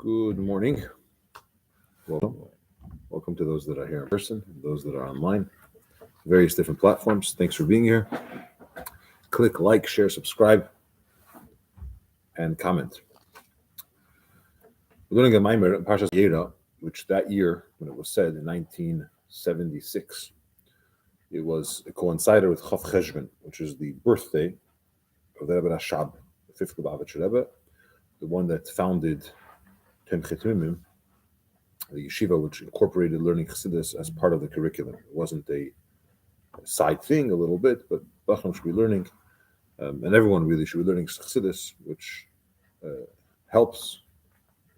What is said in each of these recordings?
Good morning. Welcome to those that are here in person, those that are online, various different platforms. Thanks for being here. Click like, share, subscribe, and comment. We're learning a Maimer in Parshas Yera, which that year, when it was said in 1976, it coincided with Chav Cheshvan, which is the birthday of the Rebbe Rashab, the 5th Lubavitcher Rebbe, the one that founded Temchet Mimim, the yeshiva, which incorporated learning Chasidus as part of the curriculum. It wasn't a side thing a little bit, but Bacham should be learning, and everyone really should be learning Chasidus, which helps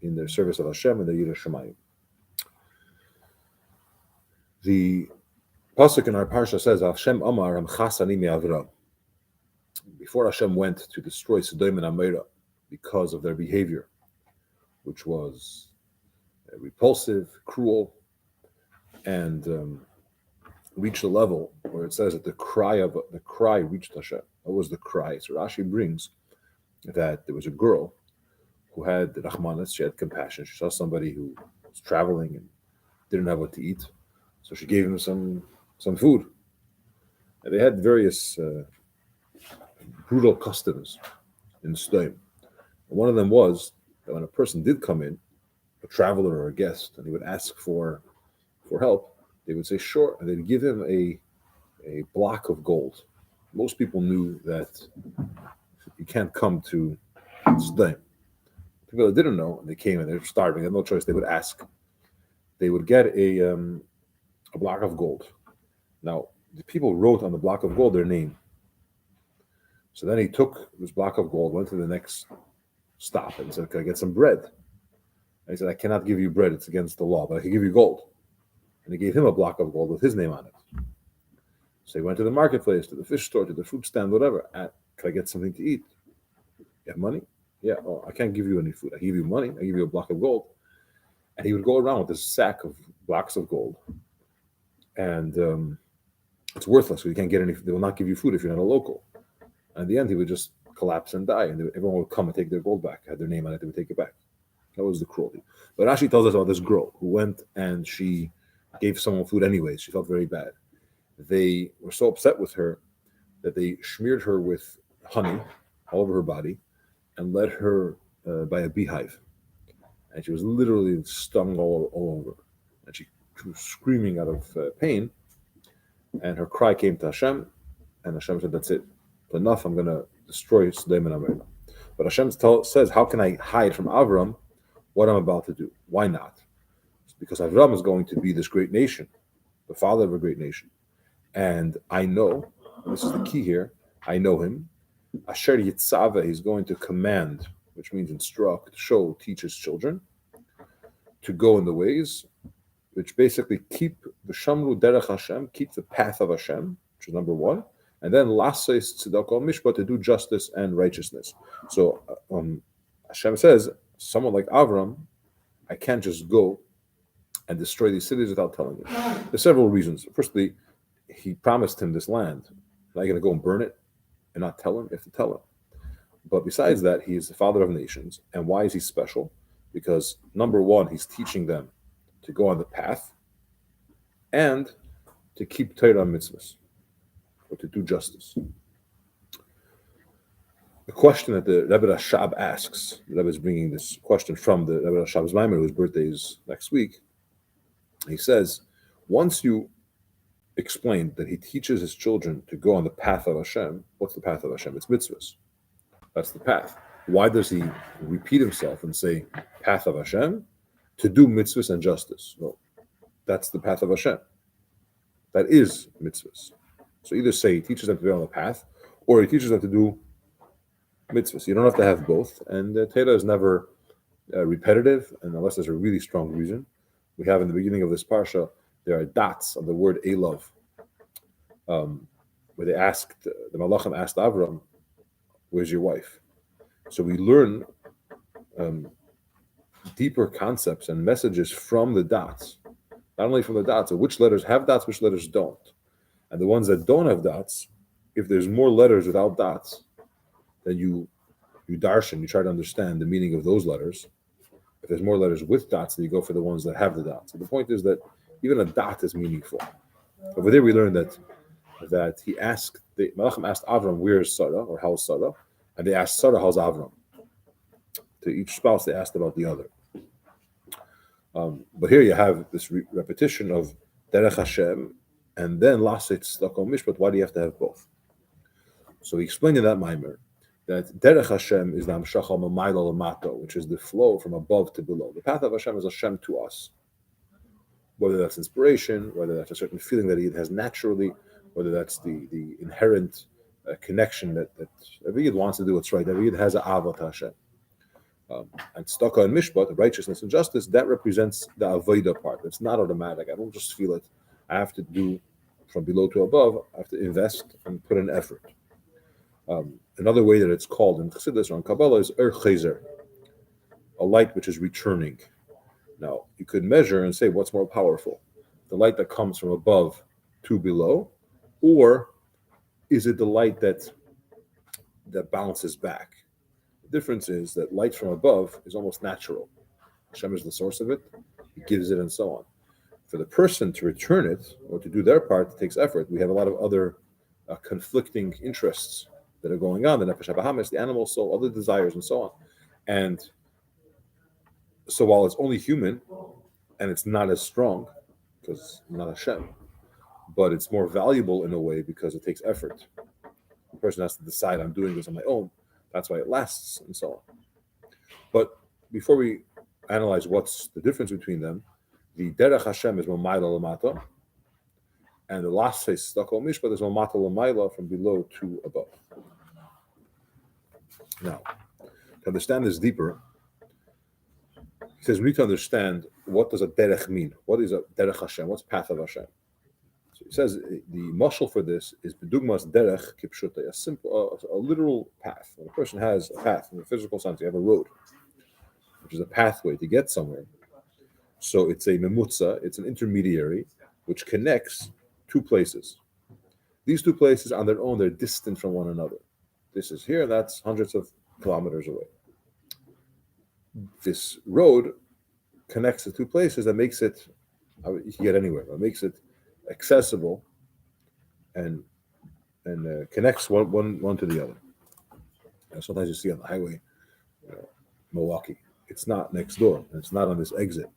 in their service of Hashem and the Yirah Shamayim. The pasuk in our parsha says, Hashem Amar Amchasani Me'avra. Before Hashem went to destroy Sodom and Amorah because of their behavior, which was repulsive, cruel, and reached a level where it says that the cry reached Hashem. What was the cry? So Rashi brings that there was a girl who had Rahmanas, she had compassion. She saw somebody who was traveling and didn't have what to eat, so she gave him some food. And they had various brutal customs in Sodom. One of them was that when a person did come in, a traveler or a guest, and he would ask for help, they would say sure, and they'd give him a block of gold. Most people knew that you can't come to Sodom. People that didn't know, and they came and they were starving, they had no choice, they would ask. They would get a block of gold. Now, the people wrote on the block of gold their name. So then he took this block of gold, went to the next stop, and said, "Can I get some bread?" And he said, "I cannot give you bread, it's against the law, but I can give you gold." And he gave him a block of gold with his name on it. So he went to the marketplace, to the fish store, to the fruit stand, whatever. Can I get something to eat? You have money? Yeah. Oh, I can't give you any food. I give you money. I give you a block of gold. And he would go around with this sack of blocks of gold. And it's worthless. So you can't get any. They will not give you food if you're not a local. And in the end, he would just collapse and die. And everyone would come and take their gold back. Had their name on it, they would take it back. That was the cruelty. But Rashi tells us about this girl who went and she gave someone food anyways. She felt very bad. They were so upset with her that they smeared her with honey all over her body and led her by a beehive. And she was literally stung all over. And she was screaming out of pain. And her cry came to Hashem. And Hashem said, "That's it. Enough. I'm going to destroy Sodom and Amorah." But Hashem says, how can I hide from Avram what I'm about to do? Why not? It's because Avram is going to be this great nation, the father of a great nation. And I know, this is the key here, I know him. Asher Yitzaveh, he's going to command, which means instruct, show, teach his children to go in the ways, which basically keep the Shamru Derech Hashem, keep the path of Hashem, which is number one. And then Lasses Tzedakah Mishpat, to do justice and righteousness. So Hashem says, someone like Avram, I can't just go and destroy these cities without telling him. There's several reasons. Firstly, he promised him this land. Now you're going to go and burn it and not tell him? You have to tell him. But besides that, he is the father of nations. And why is he special? Because number one, he's teaching them to go on the path and to keep Torah mitzvahs, or to do justice. The question that the Rebbe Rashab asks, the Rebbe is bringing this question from the Rebbe Rashab's Maimer, whose birthday is next week. He says, once you explained that he teaches his children to go on the path of Hashem, what's the path of Hashem? It's mitzvahs. That's the path. Why does he repeat himself and say, path of Hashem? To do mitzvahs and justice. No, that's the path of Hashem. That is mitzvahs. So either say he teaches them to be on the path, or he teaches them to do mitzvahs. You don't have to have both. And Torah is never repetitive, and unless there's a really strong reason. We have in the beginning of this parsha, there are dots on the word Elov, where they asked, the Malachim asked Avram, "Where's your wife?" So we learn deeper concepts and messages from the dots. Not only from the dots, but which letters have dots, which letters don't. And the ones that don't have dots, if there's more letters without dots, then you darshan, you try to understand the meaning of those letters. If there's more letters with dots, then you go for the ones that have the dots. So the point is that even a dot is meaningful. Over there, we learned that the Malachim asked Avram, "Where's Sarah?" or "How's Sarah?" And they asked Sarah, "How's Avram?" To each spouse, they asked about the other. But here you have this repetition of Derech Hashem and then Lasit Stako Mishpat. Why do you have to have both? So he explained in that Maimer that Derech Hashem is the Hamshachal Mamayla Lamato, which is the flow from above to below. The path of Hashem is Hashem to us. Whether that's inspiration, whether that's a certain feeling that he has naturally, whether that's the inherent connection that every Yid wants to do what's right. Every Yid has an Ava to Hashem. And Staka and Mishpat, righteousness and justice, that represents the Avodah part. It's not automatic. I don't just feel it. I have to do from below to above. I have to invest and put in effort. Another way that it's called in Chasidus or in Kabbalah is Chazer, a light which is returning. Now, you could measure and say what's more powerful, the light that comes from above to below, or is it the light that bounces back? The difference is that light from above is almost natural. Hashem is the source of it, he gives it, and so on. For the person to return it or to do their part, it takes effort. We have a lot of other conflicting interests that are going on, the Nefesh HaBahamis, the animal soul, other desires, and so on. And so while it's only human, and it's not as strong, because not Hashem, but it's more valuable in a way because it takes effort. The person has to decide, I'm doing this on my own. That's why it lasts, and so on. But before we analyze what's the difference between them, the Derech Hashem is Mamayla Lamata, and the last face, Stako Mishpat, is Mamata Lamayla, from below to above. Now, to understand this deeper, he says we need to understand what does a derech mean. What is a derech Hashem? What's path of Hashem? So he says the mashal for this is bedugmas derech kipshuta, a simple, a literal path. When a person has a path in the physical sense, you have a road, which is a pathway to get somewhere. So it's a memutza, it's an intermediary which connects two places. These two places on their own, they're distant from one another. This is here, that's hundreds of kilometers away. This road connects the two places that makes it, you can get anywhere, but makes it accessible and connects one to the other. And sometimes you see on the highway, Milwaukee, it's not next door, and it's not on this exit.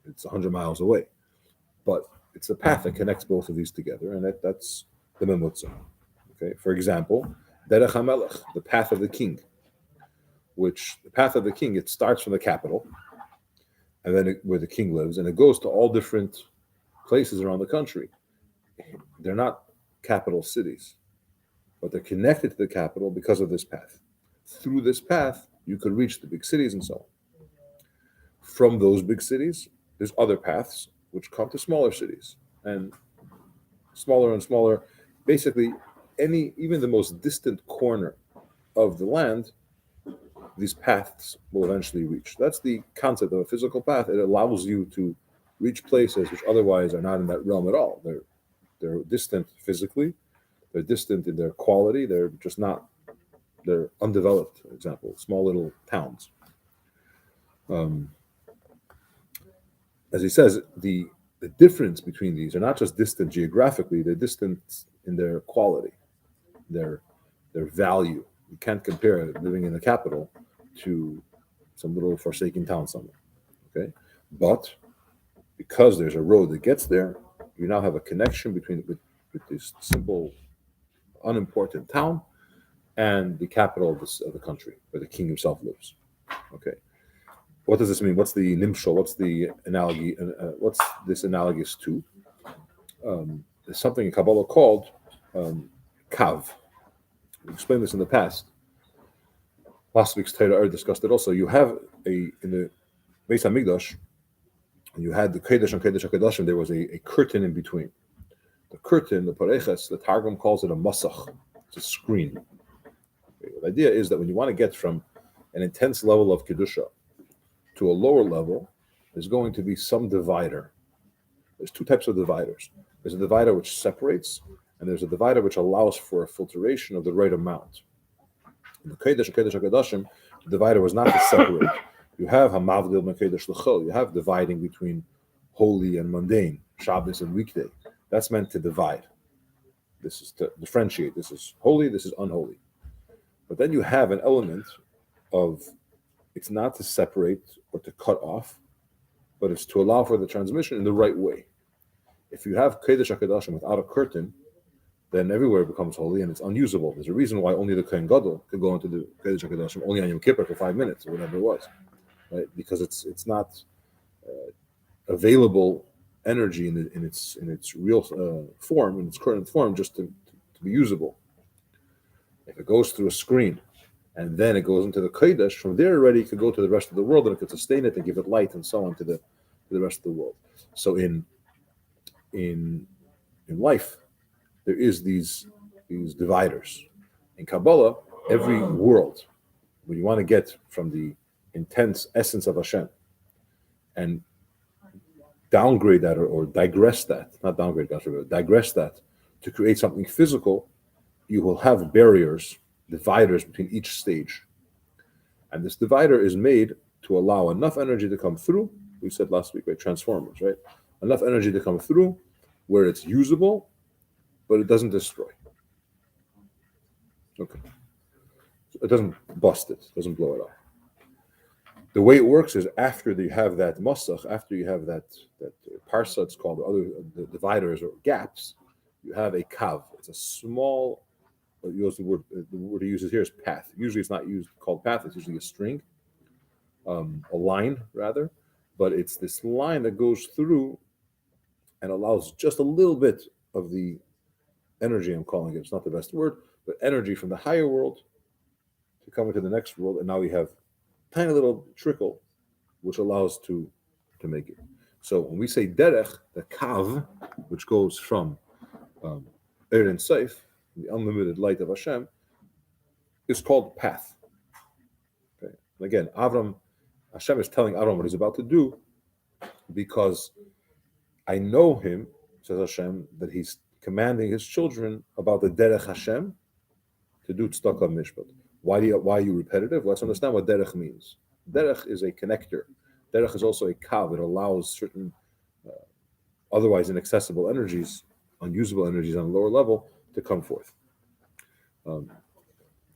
It's 100 miles away. But it's a path that connects both of these together, and that's the memutza. Okay, for example, Derech HaMelech, the path of the king, which the path of the king, it starts from the capital, and then where the king lives, and it goes to all different places around the country. They're not capital cities, but they're connected to the capital because of this path. Through this path, you could reach the big cities and so on. From those big cities, there's other paths which come to smaller cities, and smaller. Basically, even the most distant corner of the land, these paths will eventually reach. That's the concept of a physical path. It allows you to reach places which otherwise are not in that realm at all. They're distant physically, they're distant in their quality, they're undeveloped, for example, small little towns. As he says, the difference between these are not just distant geographically, they're distant in their quality, their value. You can't compare living in the capital to some little forsaken town somewhere. Okay, but because there's a road that gets there, you now have a connection with this simple, unimportant town and the capital of the country, where the king himself lives. Okay, what does this mean? What's the nimshal? What's the analogy? What's this analogous to? There's something in Kabbalah called kav. We explained this in the past. Last week's Torah discussed it also. You have in the Beis HaMikdash, you had the Kodesh and Kodeshim, there was a curtain in between. The curtain, the pareches, the Targum calls it a masach. It's a screen. Okay, the idea is that when you want to get from an intense level of Kedusha to a lower level, there's going to be some divider. There's two types of dividers. There's a divider which separates, and there's a divider which allows for a filtration of the right amount. In the Kodesh and Kodeshim, the divider was not to separate. You have hamavdil mekedesh l'chol. You have dividing between holy and mundane, Shabbos and weekday. That's meant to divide. This is to differentiate. This is holy, this is unholy. But then you have an element of, it's not to separate or to cut off, but it's to allow for the transmission in the right way. If you have Kodesh HaKodashim without a curtain, then everywhere it becomes holy and it's unusable. There's a reason why only the Kohen Gadol could go into the Kodesh HaKodashim only on Yom Kippur for 5 minutes or whatever it was, right? Because it's not available energy in its real form, in its current form, just to be usable. If it goes through a screen and then it goes into the Kodesh, from there already it could go to the rest of the world and it could sustain it and give it light and so on to the rest of the world. So in life, there is these dividers. In Kabbalah, every world, when you want to get from the intense essence of Hashem and downgrade that or digress that, not downgrade, digress that to create something physical, you will have barriers, dividers between each stage. And this divider is made to allow enough energy to come through. We said last week, right? Transformers, right? Enough energy to come through where it's usable, but it doesn't destroy. Okay. So it doesn't bust it, doesn't blow it up. The way it works is after you have that masach, after you have that parsa, it's called, the dividers or gaps, you have a kav. It's a small, the word he uses here is path. Usually it's not called path, it's usually a string, a line rather, but it's this line that goes through and allows just a little bit of the energy, I'm calling it, it's not the best word, but energy from the higher world to come into the next world, and now we have tiny little trickle, which allows to make it. So when we say derech, the kav, which goes from Er and Seif, the unlimited light of Hashem, is called path. Okay. And again, Hashem is telling Avram what he's about to do, because I know him, says Hashem, that he's commanding his children about the derech Hashem to do tzedakah mishpat. Why are you repetitive? Let's understand what derech means. Derech is a connector. Derech is also a kav. It allows certain otherwise inaccessible energies, unusable energies on a lower level, to come forth.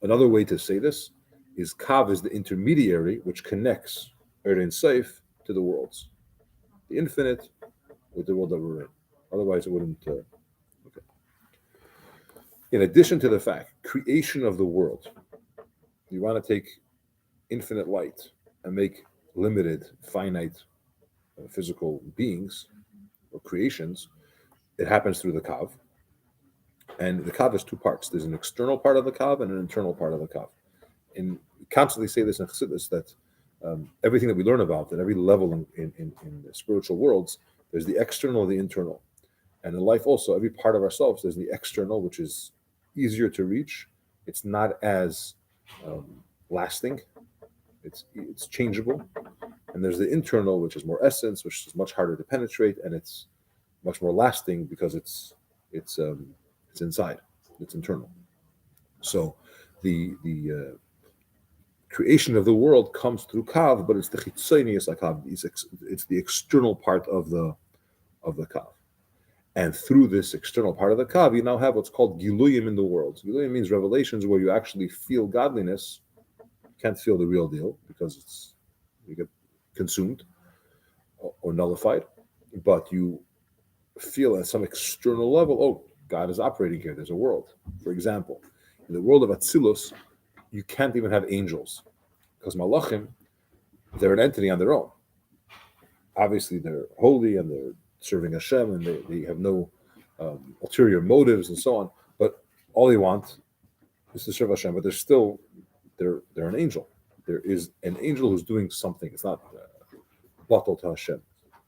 Another way to say this is kav is the intermediary which connects Er and Seif to the worlds, the infinite with the world that we're in. Otherwise, it wouldn't. Okay. In addition to the fact, creation of the world, you want to take infinite light and make limited, finite, physical beings or creations. It happens through the kav. And the kav has two parts. There's an external part of the kav and an internal part of the kav. And we constantly say this in Chasidus, that everything that we learn about at every level in the spiritual worlds, there's the external and the internal. And in life also, every part of ourselves, there's the external, which is easier to reach. It's not as lasting. It's changeable. And there's the internal, which is more essence, which is much harder to penetrate, and it's much more lasting because it's inside, it's internal. So the creation of the world comes through kav, but it's the chitzonius kav. It's the external part of the kav. And through this external part of the kav, you now have what's called giluyim in the world. Giluyim means revelations where you actually feel godliness. You can't feel the real deal because you get consumed or nullified, but you feel at some external level, oh, God is operating here. There's a world. For example, in the world of Atzilus, you can't even have angels because Malachim, they're an entity on their own. Obviously, they're holy and they're serving Hashem and they have no ulterior motives and so on. But all they want is to serve Hashem. But they're an angel. There is an angel who's doing something. It's not bottled to Hashem.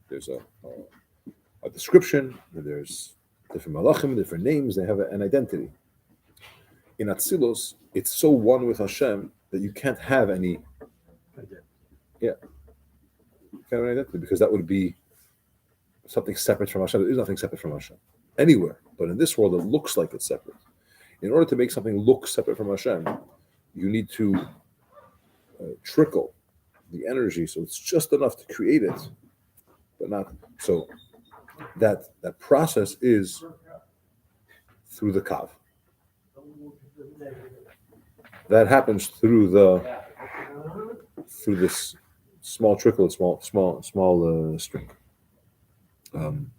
There's a description. There's different malachim, different names. They have an identity. In Atzilus, it's so one with Hashem that you can't have any. Yeah, you can't have an identity because that would be something separate from Hashem. There is nothing separate from Hashem anywhere, but in this world, it looks like it's separate. In order to make something look separate from Hashem, you need to trickle the energy, so it's just enough to create it, but not so. That process is through the kav. That happens through this small trickle, small string. I'm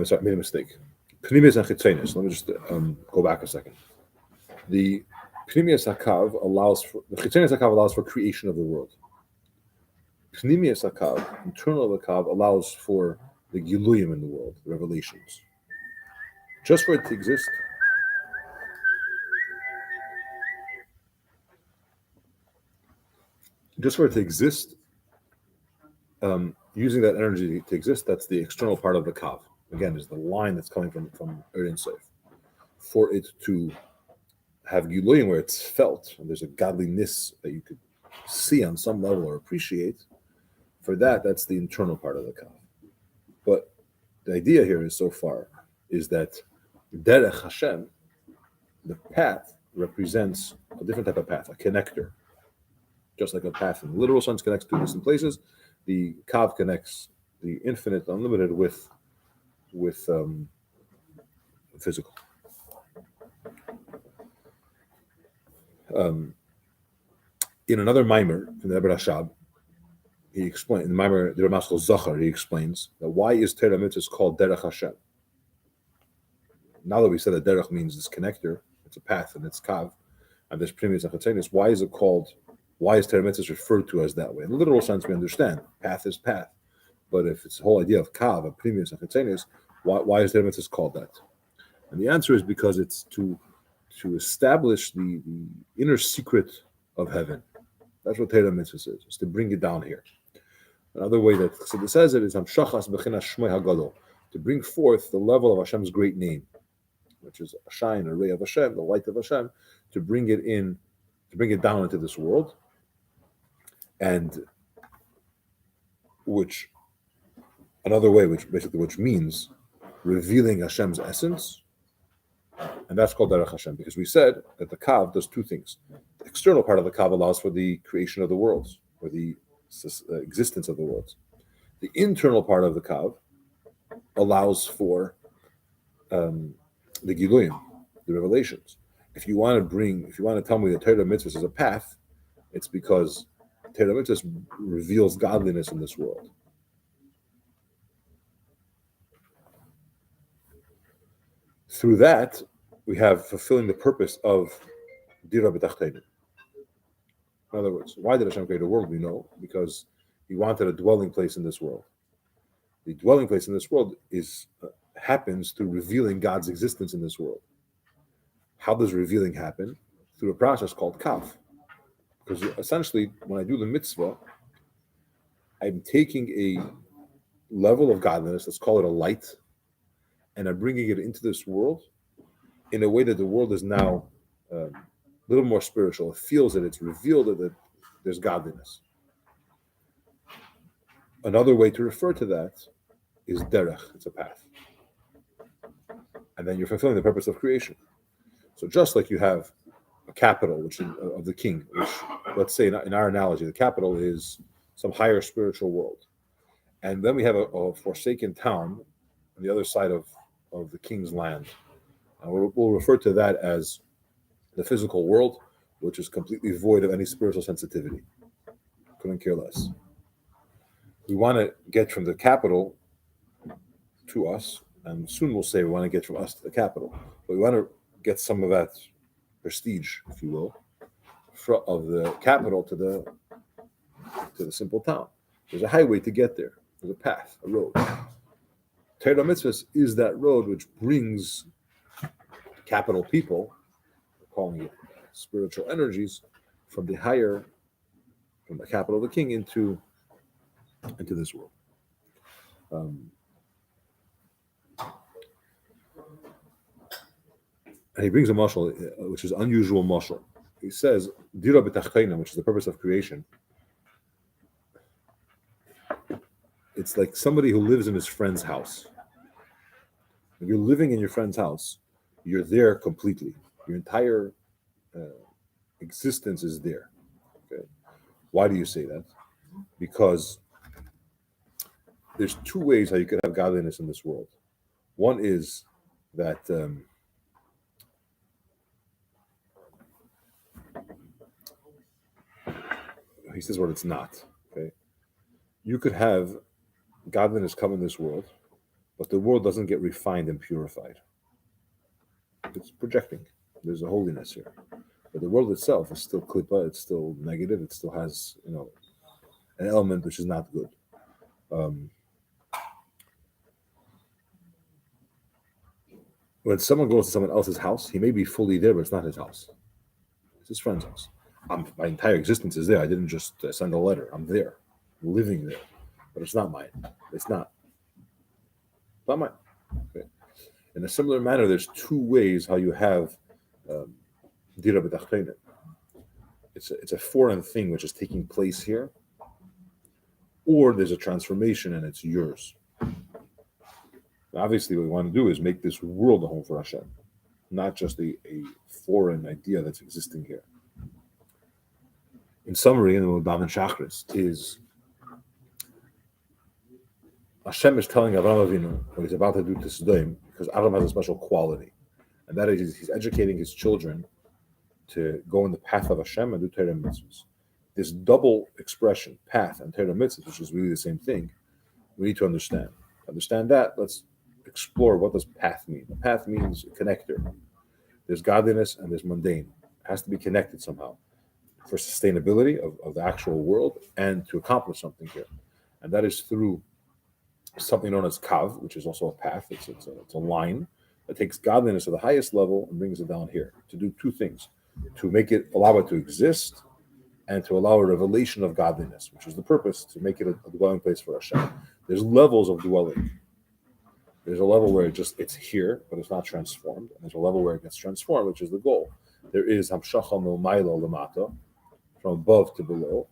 sorry, I made a mistake. Pnimius and chitzenis. Let me just go back a second. The Pnimius hakav allows for the chitzenis hakav allows for creation of the world. Pnimius hakav, internal hakav, allows for the giluyim in the world, the revelations. Just for it to exist. Just for it to exist, using that energy to exist, that's the external part of the kav. Again, is the line that's coming from Ein Sof. For it to have giluyim where it's felt, and there's a godliness that you could see on some level or appreciate, for that's the internal part of the kav. But the idea here is so far is that derech Hashem, the path, represents a different type of path, a connector. Just like a path in the literal sense connects two distant places, the kav connects the infinite, unlimited with physical. In another mimer from the Rebbe Rashab, he explains in the mimer the Ramaschal Zachar. He explains that why is Torah mitzvahs called derech Hashem? Now that we said that derech means this connector, it's a path and it's kav, and there's pnimius and chitzenis. Why is it called? Why is Torah mitzvahs referred to as that way? In the literal sense, we understand path is path, but if it's the whole idea of kav and pnimius and chitzenis, why is Torah mitzvahs called that? And the answer is because it's to establish the inner secret of heaven. That's what Torah mitzvahs is. It's to bring it down here. Another way that Chasidus says it is hamshachas b'chinas shmoi hagadol, to bring forth the level of Hashem's great name, which is a shine, a ray of Hashem, the light of Hashem, to bring it down into this world, and which another way, which means revealing Hashem's essence, and that's called derech Hashem, because we said that the kav does two things. The external part of the kav allows for the creation of the worlds, or the existence of the worlds. The internal part of the kav allows for the giluyim, the revelations. If you want to tell me that Torah mitzvahs is a path, it's because Torah mitzvahs reveals godliness in this world. Through that, we have fulfilling the purpose of Dira B'Tachteinu. In other words, why did Hashem create a world? We know because He wanted a dwelling place in this world. The dwelling place in this world happens through revealing God's existence in this world. How does revealing happen? Through a process called kaf. Because essentially, when I do the mitzvah, I'm taking a level of godliness, let's call it a light, and I'm bringing it into this world in a way that the world is now a little more spiritual. It feels that it's revealed that there's godliness. Another way to refer to that is derech, it's a path. And then you're fulfilling the purpose of creation. So just like you have a capital of the king, which, let's say in our analogy, the capital is some higher spiritual world. And then we have a forsaken town on the other side of the king's land. And we'll refer to that as the physical world, which is completely void of any spiritual sensitivity. Couldn't care less. We want to get from the capital to us, and soon we'll say we want to get from us to the capital, but we want to get some of that prestige, if you will, of the capital to the simple town. There's a highway to get there. There's a path, a road. Torah mitzvahs is that road which brings capital people, we're calling it spiritual energies, from the capital of the king into this world. And he brings a mashal, which is unusual mashal. He says, Dira b'tachteina, which is the purpose of creation. It's like somebody who lives in his friend's house. If you're living in your friend's house, you're there completely. Your entire existence is there. Okay. Why do you say that? Because there's two ways how you could have godliness in this world. One is that he says what it's not. Okay, you could have godliness come in this world, but the world doesn't get refined and purified. It's projecting. There's a holiness here, but the world itself is still klippa. It's still negative. It still has an element which is not good. When someone goes to someone else's house, he may be fully there, but it's not his house. It's his friend's house. My entire existence is there. I didn't just send a letter. I'm there, living there, but it's not mine. It's not mine. Okay. In a similar manner, there's two ways how you have dira b'tachtonim. It's a foreign thing which is taking place here, or there's a transformation and it's yours. Obviously, what we want to do is make this world a home for Hashem, not just a foreign idea that's existing here. In summary, in the Daven Shachris, is Hashem is telling Avraham Avinu what he's about to do to Sodom, because Avram has a special quality, and that is he's educating his children to go in the path of Hashem and do Torah mitzvahs. This double expression, path and Torah mitzvahs, which is really the same thing, we need to understand. To understand that, let's explore what does path mean. A path means a connector. There's godliness and there's mundane. It has to be connected somehow for sustainability of the actual world and to accomplish something here. And that is through something known as kav, which is also a path. It's a line that takes godliness to the highest level and brings it down here to do two things: to allow it to exist, and to allow a revelation of godliness, which is the purpose, to make it a dwelling place for Hashem. There's levels of dwelling. There's a level where it's here, but it's not transformed. And there's a level where it gets transformed, which is the goal. There is hamshacha milmaylo lamata, from above to below,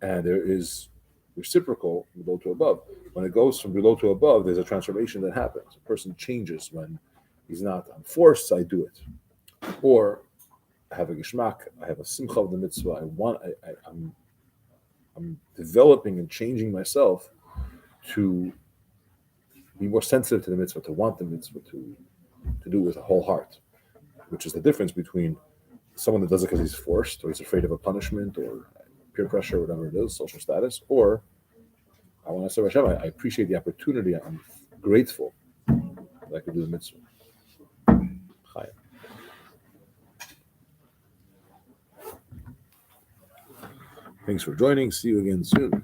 and there is reciprocal below to above. When it goes from below to above, there's a transformation that happens. A person changes when he's not I'm forced, I do it. Or I have a geshmak, I have a simcha of the mitzvah, I'm developing and changing myself to be more sensitive to the mitzvah, to want the mitzvah, to do it with a whole heart, which is the difference between someone that does it because he's forced or he's afraid of a punishment or peer pressure, whatever it is, social status, or I want to say Hashem, I appreciate the opportunity, I'm grateful that I could do the mitzvah. Chayim. Thanks for joining. See you again soon.